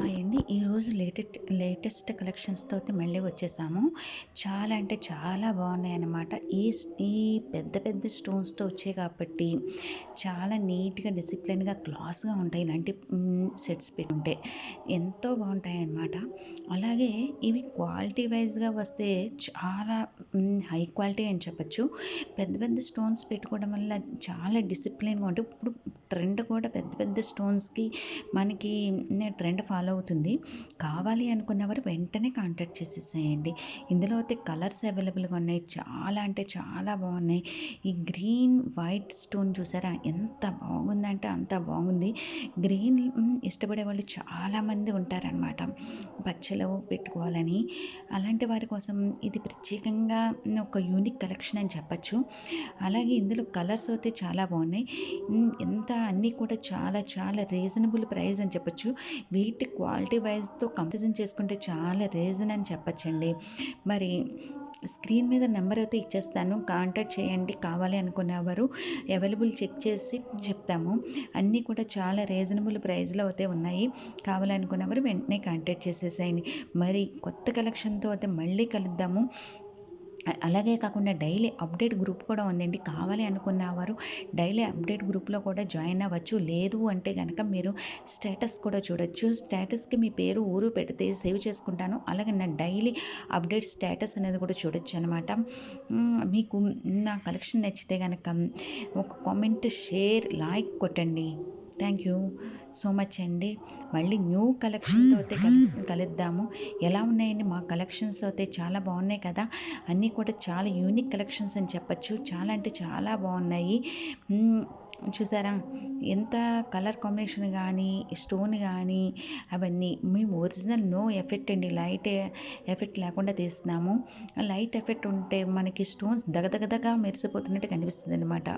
Hi అండి. ఈరోజు latest కలెక్షన్స్‌తో అయితే మళ్ళీ వచ్చేసాము. చాలా అంటే చాలా బాగున్నాయన్నమాట. ఈ పెద్ద పెద్ద స్టోన్స్‌తో వచ్చాయి కాబట్టి చాలా నీట్‌గా, డిసిప్లిన్‌గా, క్లాస్‌గా ఉంటాయి. ఇలాంటి సెట్స్ పెట్టుకుంటే ఎంతో బాగుంటాయన్నమాట. అలాగే ఇవి క్వాలిటీ వైజ్‌గా వస్తే చాలా హై క్వాలిటీ అని చెప్పొచ్చు. పెద్ద పెద్ద స్టోన్స్ పెట్టుకోవడం వల్ల చాలా డిసిప్లిన్‌గా ఉంటాయి. ఇప్పుడు ట్రెండ్ కూడా పెద్ద పెద్ద స్టోన్స్‌కి మనకి ట్రెండ్ ఫాలో అవుతుంది. కావాలి అనుకున్నవారు వెంటనే కాంటాక్ట్ చేసేసేయండి. ఇందులో అయితే కలర్స్ అవైలబుల్‌గా ఉన్నాయి. చాలా అంటే చాలా బాగున్నాయి. ఈ గ్రీన్ వైట్ స్టోన్ చూసారా ఎంత బాగుందంటే అంత బాగుంది. గ్రీన్ ఇష్టపడే వాళ్ళు చాలామంది ఉంటారనమాట. పచ్చలో పెట్టుకోవాలని. అలాంటి వారి కోసం ఇది ప్రత్యేకంగా ఒక యూనిక్ కలెక్షన్ అని చెప్పచ్చు. అలాగే ఇందులో కలర్స్ అయితే చాలా బాగున్నాయి. ఎంత అన్నీ కూడా చాలా చాలా రీజనబుల్ ప్రైస్ అని చెప్పొచ్చు. వీటి క్వాలిటీ వైజ్‌తో కంపారిజన్ చేసుకుంటే చాలా రీజన్ అని చెప్పొచ్చండి. మరి స్క్రీన్ మీద నెంబర్ అయితే ఇచ్చేస్తాను. కాంటాక్ట్ చేయండి. కావాలి అనుకునేవారు అవైలబుల్ చెక్ చేసి చెప్తాము. అన్నీ కూడా చాలా రీజనబుల్ ప్రైస్‌లో అయితే ఉన్నాయి. కావాలనుకునేవారు వెంటనే కాంటాక్ట్ చేసేసేయండి. మరి కొత్త కలెక్షన్‌తో అయితే మళ్ళీ కలుద్దాము. అలాగే కాకుండా డైలీ అప్డేట్ గ్రూప్ కూడా ఉందండి. కావాలి అనుకున్నవారు డైలీ అప్డేట్ గ్రూప్‌లో కూడా జాయిన్ అవ్వచ్చు. లేదు అంటే గనక మీరు స్టేటస్ కూడా చూడొచ్చు. స్టేటస్‌కి మీ పేరు, ఊరు పెడితే సేవ్ చేసుకుంటాను. అలాగే నా డైలీ అప్డేట్ స్టేటస్ అనేది కూడా చూడొచ్చనమాట. మీకు నా కలెక్షన్ నచ్చితే గనక ఒక కామెంట్, షేర్, లైక్ కొట్టండి. థ్యాంక్ యూ సో మచ్ అండి. మళ్ళీ న్యూ కలెక్షన్‌తో అయితే కలుద్దాము. ఎలా ఉన్నాయండి మా కలెక్షన్స్ అయితే చాలా బాగున్నాయి కదా! అన్నీ కూడా చాలా యూనిక్ కలెక్షన్స్ అని చెప్పచ్చు. చాలా అంటే చాలా బాగున్నాయి. చూసారా ఎంత కలర్ కాంబినేషన్ కానీ, స్టోన్ కానీ అవన్నీ మేము ఒరిజినల్ నో ఎఫెక్ట్ అండి. లైట్ ఎఫెక్ట్ లేకుండా తీస్తున్నాము. లైట్ ఎఫెక్ట్ ఉంటే మనకి స్టోన్స్ దగదగదగా మెరిసిపోతున్నట్టు కనిపిస్తుంది అనమాట.